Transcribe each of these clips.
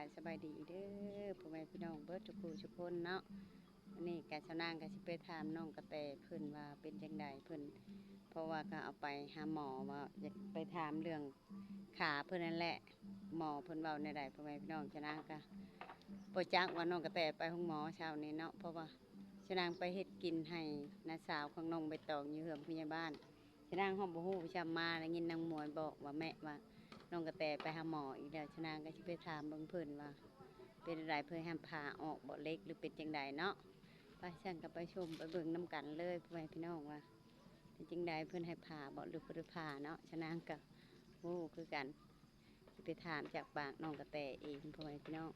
ายสบายดีเด้อพ่อแม่พี่น้องเบิดทุกผู้ทุกคนเนาะวันนี้กะชาวนางกะสิไปถามน้องกระแตเพิ่นว่าเป็นจังไดเพิ่นเพราะว่าก็เอาไปหาหมอว่าอยากไปถามเรื่องขาเพิ่นนั่นแหละหมอเพิ่นเว้าในใดพ่อแม่พี่น้องชาวนางกะบ่จักว่าน้องกระแตไปห้องหมอเช้านี้เนาะเพราะว่าชาวนางไปเฮ็ดกินให้น้าสาวของน้องใบตองอยู่เฮือนพยาบาลชาวนางห้องบ่ฮู้จำมาได้ยินนางมวยบอกว่าแม่ว่า น้องกระแตไปหาหมออีกแล้วชนางก็จะไปถามเบิ่งเพิ่นว่าเป็นอะไรเพื่อให้ผ่าออกบ่เล็กหรือเป็นจังใดเนาะไปสั่งกับไปชมไปเบิ่งน้ำกันเลยพ่อแม่พี่น้องว่าเป็นจังใดเพื่อนให้ผ่าบ่หรือเพื่อผ่าเนาะชนางก็โอ้คือกันจะไปถามจากปากน้องกระแตเองพ่อแม่พี่น้อง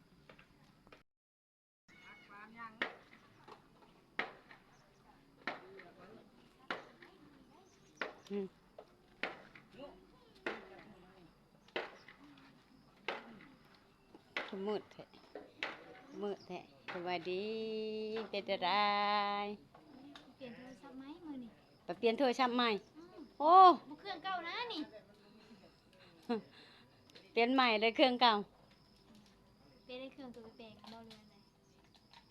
มืดแท้มืดแท้สวัสดีเป็นอะไรเปลี่ยนโทรศัพท์ไหมมือนี่ไปเปลี่ยนโทรศัพท์ใหม่โอ้บุเครื่องเก่านะนี่เปลี่ยนใหม่เลยเครื่องเก่าเปลี่ยนได้เครื่องตัวแปลงบ่เรือนเลย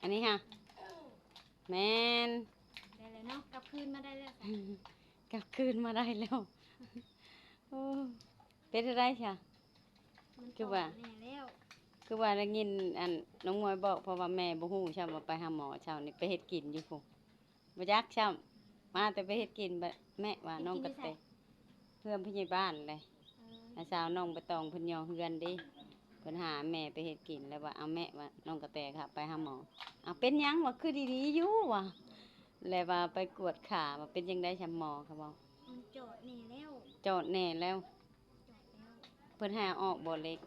อันนี้ค่ะแมนได้เลยเนาะกลับคืนมาได้แล้วกลับคืนมาได้แล้วโอ้เป็นอะไรจ้ะมันคือว่าแน่แล้วคือว่าได้ยินอันน้องมวยบอกเพราะว่าแม่บ่ฮู้ใช่ว่าไปหาหมอเช้านี่ไปเฮ็ดกินอยู่พุ่นบ่จักช้ำมาแต่ไปเฮ็ดกินแม่ว่าน้องกระแตเพื่อนผู้ใหญ่บ้านเลยน้าสาวน้องใบตองเพิ่นยอเฮือนดิเพิ่นหาแม่ไปเฮ็ดกินแล้วว่าเอาแม่ว่าน้องกระแตค่ะไปหาหมอเอาเป็นหยังว่าคือดีๆอยู่ว่ะแล้วว่าไปกวดขาว่าเป็นจังได๋ช้ำหมอเขาบอกมันจอดแน่แล้ว จอดแน่แล้วจอดแล้วเพิ่นหาออกบ่เล็ก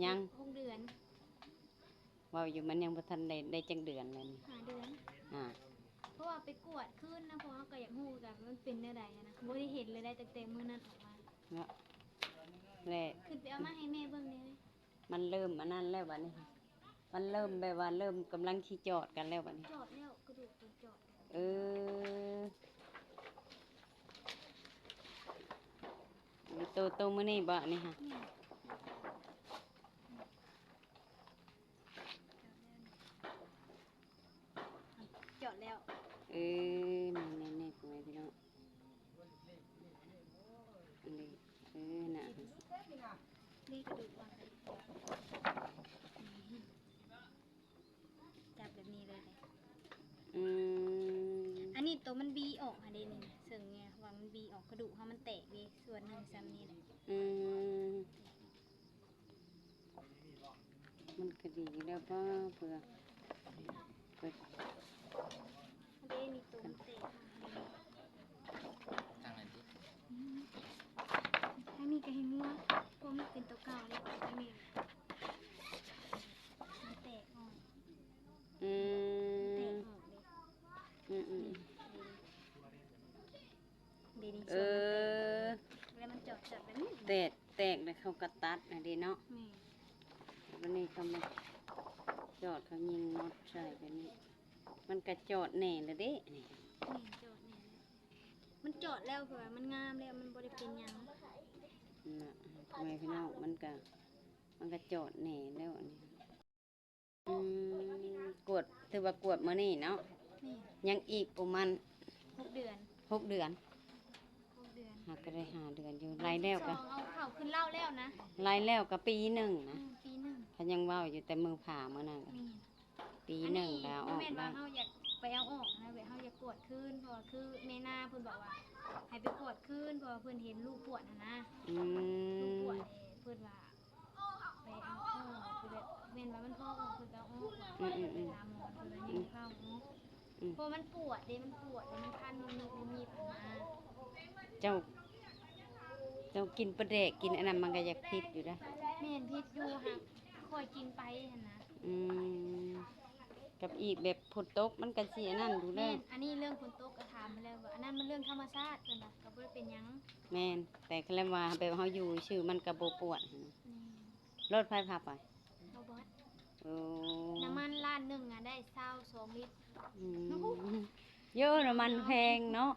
ยัง6 เดือนว่าอยู่มันยังบ่ทันได้จังเดือนเลยนี่5 เดือนเพราะว่าไปกวดขึ้นนะเพราะว่าก็อยากฮู้กันมันเป็นได้ใดนะบ่ได้เห็นเลยได้ตั้งแต่มื้อนั้นออกมาเนาะแหละขึ้นไปเอามาให้แม่เบิ่งได้มันเริ่มอันนั้นแล้วบัดนี้มันเริ่มแบบว่าเริ่มกำลังสิจอดกันแล้วบัดนี้จอดแล้วกระดูกจอดโตมื้อนี้บ่นี่ค่ะจอดแล้วนี่พ่อแม่พี่น้องนี่น่ะนี่กระดูกวางจับแบบนี้เลยอันนี้ตัวมันบีออกค่ะเดนี่เสื่องไงว่ามันบีออกกระดูกเขามันแตกดีส่วนหนึ่งซ้ำนี่แหละมันก็ดีแล้วป่ะเพื่อเดนี่ตัวมันแตกทางไหนดิให้มีกระเห็นว่าพวกมันเป็นตัวเก่าเลยให้มีมันแตกออกแตกออกเลยเดนี่ส่วนแล้วมันจอดแบบนี้แตกแล้วเขากระตัดนะดีเนาะวันนี้เขามาจอดเขายิงน็อตใส่กันนี่มันกระจอดแน่เลยเด้นี่จอดแน่มันจอดแล้วเผื่อมันงามแล้วมันบริเป็นยังน่ะทำไมพี่น้องมันกระจอดแน่แล้วอันนี้กวดถือว่ากวดมื้อนี้เนาะยังอีกประมาณ6 เดือน6 เดือนหากก็ได้5 เดือนอยู่รายแล้วก็เอาข่าวขึ้นเล่าแล้วนะรายแล้วก็ปีหนึ่งนะปีหนึ่งเขายังว่าอยู่แต่มือผ่าเมื่อนั้นปีหนึ่งแล้วออกได้ได้เขาอยากไปเอาออกนะเวเขาอยากกวดขึ้นเพราะคือแม่นาเพิ่นบอกว่าให้ไปกวดขึ้นเพราะเพิ่นเห็นลูกปวดนะลูกปวดเพิ่นว่าไปเอาออกคือแบบแม่นว่ามันพ่อออกเพิ่นก็เอาออกไปตามหมอเพิ่นยังเข้าออกเพราะมันปวดมันคันมันมีปัญหาเจ้ากินปลาแดกกินอันนั้นมันก็อยากพิษอยู่นะแม่นพิษอยู่ค่ะคอยกินไปหั่นนะกับอีกแบบฝนตกมันก็สิอันนั้นดูแลอันนี้เรื่องฝนตกก็ถามมาแล้วว่าอันนั้นมันเรื่องธรรมชาติเพิ่นน่ะก็บ่ได้เป็นหยังแม่นแต่คำว่าแบบเฮาอยู่ชื่อมันก็บ่ปวดรถไฟพาไปเอาบอสน้ำมันล้าน1อ่ะได้22 ลิตรเยอะน้ำมันแพงเนาะ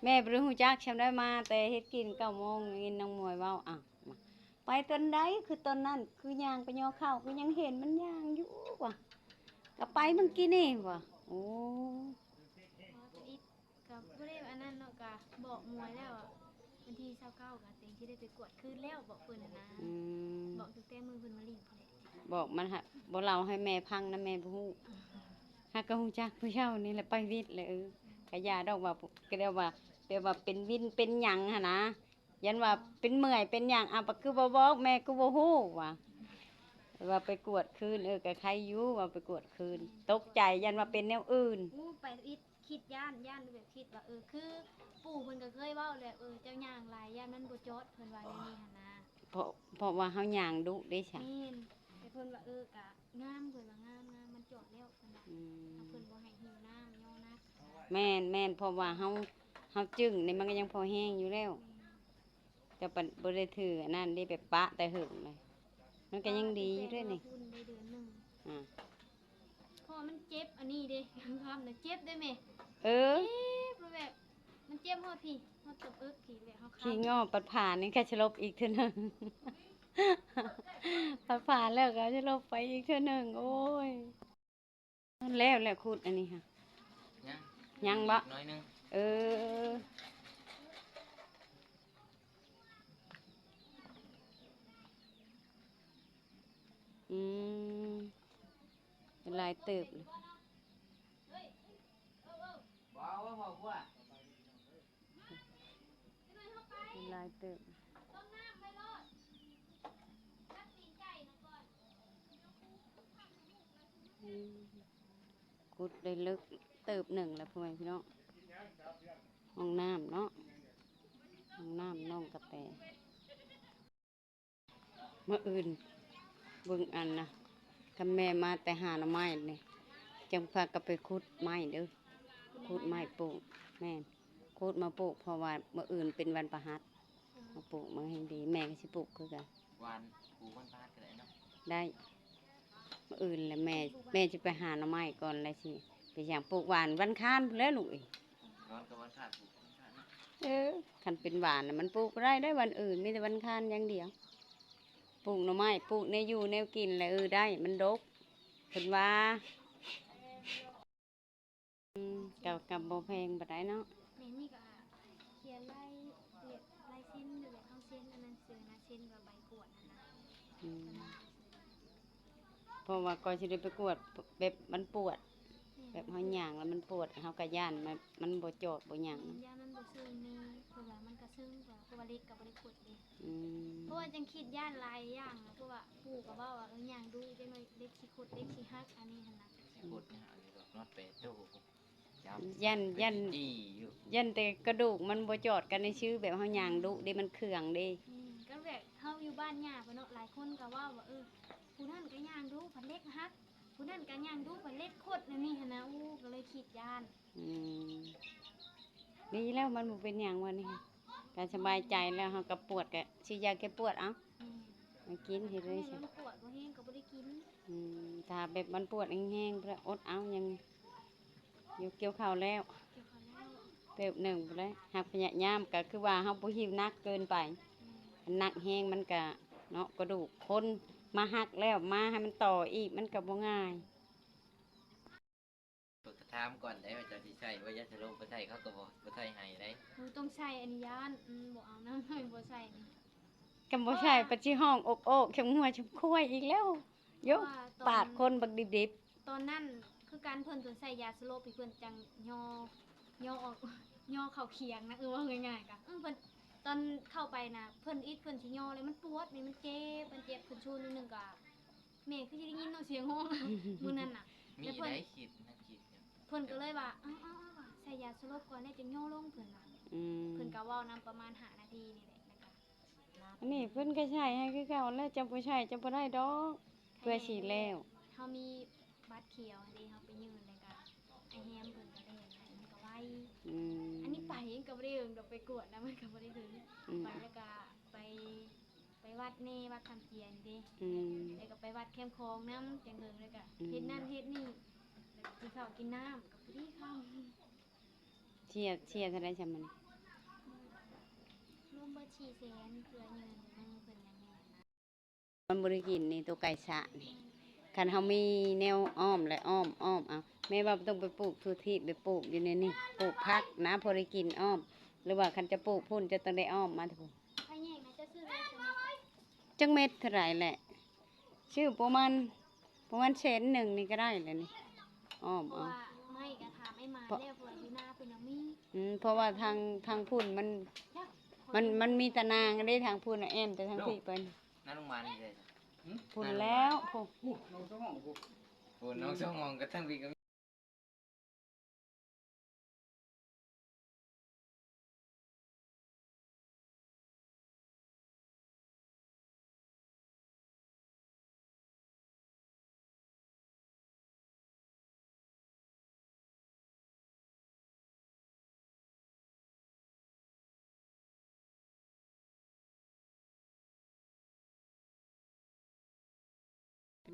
แม่บ่รู้จักชำได้มาแต่เฮ็ดกิน9 โมงกินน้องมวยเว้าไป ต้นใดคือต้นนั้นคือย่างไปย่อเข้าก็ยังเห็นมันย่างอยู่ว่ะก็ไปเมื่อกี้นี่ว่ะโอ้ อีกกับบ่ได้อันนั้นเนาะก็บอกมวยแล้วอะวันที่29ก็เต็งสิได้ไปกวดคืนแล้วบอกเพิ่นน่ะนะ อืม บอกตั้งแต่มื้อเพิ่นมาลิ้นพุ่นแหละ บอกมันฮะบ่เล่าให้แม่พังนะแม่บ่ฮู้ฮักก็ฮู้จักผู้เช่านี่แหละไปวิทย์เลยก็ย่าดอกว่าก็เรียกว่าเป็นวินเป็นหยังหั่นนะยันว่าเป็นเมื่อยเป็นหยังปะคือบ่บอกแม่ก็บ่ฮู้ว่าไปกวดคืนก็ใครอยู่ว่าไปกวดคืนตกใจยันว่าเป็นแนวอื่น ไปอีกคิดย่านแบบคิดว่าคือปู่เพิ่นก็เคยเว้าแหละเจ้าย่างหลายย่านมันบ่จอดเพิ่นว่าในนี้หั่นนะ เพราะว่าเฮาย่างดุเด้จ้ะ แม่นแต่เพิ่นว่ากะงามเพิ่นว่างามมันจอดแล้วเพิ่นว่า อืม เพิ่นบ่ให้หิวน้ำย่อนัก แม่นเพราะว่าเฮาจึงนี่มันก็ยังพอแห้งอยู่แล้วแต่ปันบ่ได้ถืออันนั้นได้ไปปะแต่หึงเลยมันก็ยังดีอยู่ด้วยนี่ พุ่นได้เดือนหนึง อ่า เพราะมันเจ็บอันนี้เด้ครับน่ะเจ็บได้แม่ เออ เจ็บแบบมันเจ็บฮอดพี่ฮอดตบพี่แบบเฮาคั ขี้งอปัดผ่านนี่ก็จะลบอีกเทื่อหนึง ปัดผ่านแล้วก็จะลบไปอีกเทื่อหนึงโอ้ยแล้วขุดอันนี้ค่ะ ยังบ่ น้อยนึง เอออืมเป็นลายเติบเลย ว้าวว่าพ่อว่า เป็นลายเติบอืมขุดได้ลึกเติบหนึ่งแล้วพ่อแม่พี่น้องห้องน้ำเนาะห้องน้ำน้องกระแตเมื่ออื่นเบิ่งอันนะกับแม่มาแต่หาหน่อไม้เนี่ยจังพากันไปขุดไม้เด้อขุดไม้ปลูกแม่นขุดมาปลูกเพราะว่าเมื่ออื่นเป็นวันประหัสมาปลูกมาให้ดีแม่ก็สิปลูกคือกัน วานปูวันพาดกันเลยเนาะ ได้เมื่ออื่นแหละแม่จะไปหาหน่อไม้ก่อนเลยสิไปอย่างปลูกหวานวันค้านพู้นแหล้วลูกเอ้ย นอนกับวันพาดปูวันพาดเนาะ คันเป็นหวานน่ะมันปลูกบ่ได้วันอื่นมีแต่วันค้านอย่างเดียวปลูกหน่อไม้ปลูกในอยู่แนวกินแหละได้มันดกเพิ่นว่ากับบ่แพงบ่ได้เนาะ แม่นี่ก็เขียนลายเรียบลายเส้นอยู่แบบเฮาเส้นอันนั้นเสือนะเส้นว่าใบกวดนั่นนะ อืมเพราะว่าก่อนสิได้ไปกวดแบบมันปวด แบบเฮาย่างแล้วมันปวดเฮาก็ย่านมันบ่จอดบ่หยัง ยามันบ่ซึ้งนี่เพราะว่ามันก็ซึ้งกว่าเพราะว่าเล็กก็บ่ได้กดเด้ อืม เพราะว่าจังคิดย่านหลายอย่างนะเพราะว่าปู่ก็เว้าว่าย่างดูจังหน่อยเล็กสิขุดเล็กสิฮักอันนี้หั่นน่ะ พูดเนี่ยเอาอยู่ดอกนอดเป็ดโตยำ ยัน จี้อยู่ ยันแต่กระดูกมันบ่จอดกันในชื่อแบบเฮาย่างดุเด้มันเคืองเด้ ก็แบบเฮาอยู่บ้านย่าเพิ่นเนาะหลายคนก็เว้าว่าผู้นั้นก็ย่างดูผันเล็กฮักผู้นั้นก็ย่างดูผันเล็กโคตรนั่นนี่หั่นนะก็เลยคิดย่าน อืมดีแล้วมันบ่เป็นหยังวันนี้ก็สบายใจแล้วเฮาก็ปวดก็สิยาแก้ปวดเอ้ามากินเฮ็ดเล นี่ ยสิ มันปวดบ่แห้งก็บ่ได้กิน ถ้าแบบมันปวดแห้งๆเพื่ออดเอายังอยู่เกี่ยวข้าวแล้ว เกี่ยวกับแล้ว เติบหนึ่งไปเลยหากพยายามก็คือว่าเฮาบ่หิวนักเกินไปมันหนักแห้งมันก็เนาะกระดูกคนมาหักแล้วมาให้มันต่ออีกมันก็บ่ง่าย เปิดกระทามก่อนได้ว่าจะสิใช่ว่ายาสลบบ่ใช่เขาก็บ่ใช่ให้ได้ ต้องใส่อันนี้ย่านบ่เอานะไม่บ่ใส่นี่ กำบ่ใช่ปะจิห้องอกโอกเข้มหัวชุบคุ้ยอีกแล้วโย เพระว่ ปาดคนบักดิบ ตอนนั้นคือการเพิ่นเพิ่นใส่ยาสลบให้เพิ่นจังย่อออกย่อเข้าเคียงนะว่าง่ายๆกะเพิ่นตอนเข้าไปนะเพิ่นอิดเพิ่นสิย่อเลยมันปวดนี่มันเจ็บเพิ่นชูนิดนึงก็แม่คือสิได้ยินเนาะเสียงห้อง มื้อนั้นน่ะ มี แล้วเพิ่น ได้คิดนะคิดอยู่ เพิ่นก็เลยว่าเอาว่ะใส่ยาสลบก่อนได้จังย่อลงเพิ่นว่า ๆอืม เพิ่นก็เว้านำประมาณ5นาทีนี่แหละแล้วก็รับ อันนี้เพิ่นก็ใช้ให้คือเก่าแล้วจำบ่ใช้จำบ่ได้ดอกเพื่อสิแล้ว เฮามีบัตรเขียวอันนี้เฮาไปยื่นเลยก็ไอ้แฮมเพิ่นก็ได้เห็นมันก็ไว อืม อันนี้ไปก็บ่ได้เอิงดอกไปกวดนะมันก็บ่ได้ถึง อืม ไปแล้วก็ไปวัดนี่วัดคำเจียนเด้ อืม แล้วก็ไปวัดแคมคองน้ำจังเฮิงแล้วก็ อืม เฮ็ดนั่นเฮ็ดนี่แล้วก็กินข้าวกินน้ำก็พอดีข้าว เชียร์เท่าได๋ซะมัน รวมเบิด400,000เพื่อเงินเพิ่นอย่างนี้นะ มันบ่ได้กินนี่ตัวไก่สะนี่คันเฮามีแนวอ้อมและอ้อมเอาแม่ว่าบ่ต้องไปปลูกทุที่ไปปลูกอยู่ในนี่ปลูกผักนะพอได้กินอ้อม หรือว่าคันจะปลูกพุ่นจะต้องได้อ้อมมาทุก ถ้าแยกนะจะซื้อเลยใช่ไหม จังเม็ดเท่าไหร่แหละ ชื่อประมาณเชนหนึ่งนี่ก็ได้เลยนี่อ้อม เพราะ เอา ว่าไม่กระถามไอ้มาแล้วเพราะว่าอยู่หน้าเป็นน้ำมี เพราะว่าทางพุ่นมันมีตะนางได้ทางพุ่นน่ะแอมแต่ทางพี่เป็น นั่นลงมานี่เลย พุ่นแล้วพุ่น โอ้น้องสมองก็ทั้งพี่ก็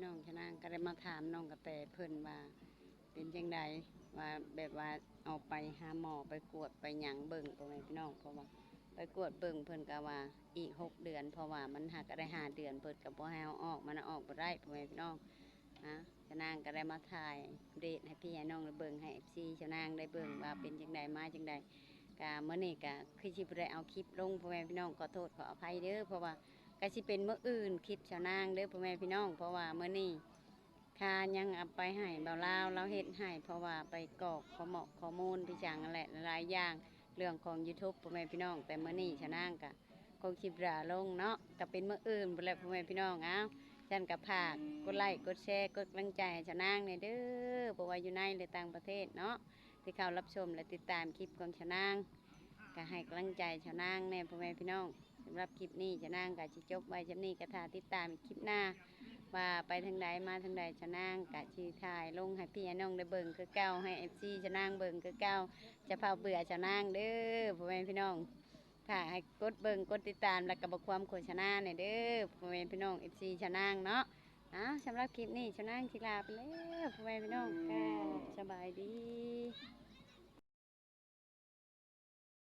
พี่น้องชะนางก็ได้มาถามน้องกระแตเพิ่นว่าเป็นจังใดว่าแบบว่าเอาไปหาหมอไปกวดไปหยังเบิ่งตัวแม่พี่น้องเพราะว่าไปกวดเบิ่งเพิ่นก็ว่าอีก6 เดือนเพราะว่ามันหากก็ได้5 เดือนเพิ่นก็บ่ให้เอาออกมันเอาออกบ่ได้พ่อแม่พี่น้องนะชะนางก็ได้มาถ่ายอัปเดตให้พี่ให้น้องได้เบิ่งให้ FC ชะนางได้เบิ่งว่าเป็นจังใดมาจังใดก็มื้อนี้ก็คือสิบ่ได้เอาคลิปลงพ่อแม่พี่น้องขอโทษขออภัยเด้อเพราะว่า ก็สิเป็นมื้ออื่นคลิปชาวนางเด้อพ่อแม่พี่น้องเพราะว่ามื้อนี้ค่ายังเอาไปให้เบาลาวเราเฮ็ดให้เพราะว่าไปกรอกข้อมูลพี่จังนั่นแหละหลายอย่างเรื่องของ YouTube พ่อแม่พี่น้องแต่มื้อนี้ชาวนางก็คงคลิปราลงเนาะก็เป็นมื้ออื่นพุ่นแหละพ่อแม่พี่น้องเอ้าฉันก็ฝากกดไลค์กดแชร์กดกำลังใจให้ชาวนางเนี่ยเด้อบ่ว่าอยู่ในหรือต่างประเทศเนาะที่เข้ารับชมและติดตามคลิปของชาวนางก็ให้กำลังใจชาวนางแน่พ่อแม่พี่น้อง สำหรับคลิปนี้จะนั่งกับชิจบไว้จำนี้กระทาติดตามอีกคลิปหน้าว่าไปทางใดมาทางใดจะนั่งกะชีถ่ายลงให้พี่น้องได้เบิ่งคือเก้าให้เอฟซีจะนั่งเบิ่งคือเก้าจะเผาเบื่อจะนั่งเด้อพ่อแม่พี่น้องถ้าให้กดเบิ่งกดติดตามแล้วก็บอกความโฆษณาเนี่ยเด้อพ่อแม่พี่น้องเอฟซีจะนั่งเนาะสำหรับคลิปนี้จะนั่งชิลาไปแล้วพ่อแม่พี่น้องค่ะสบายดี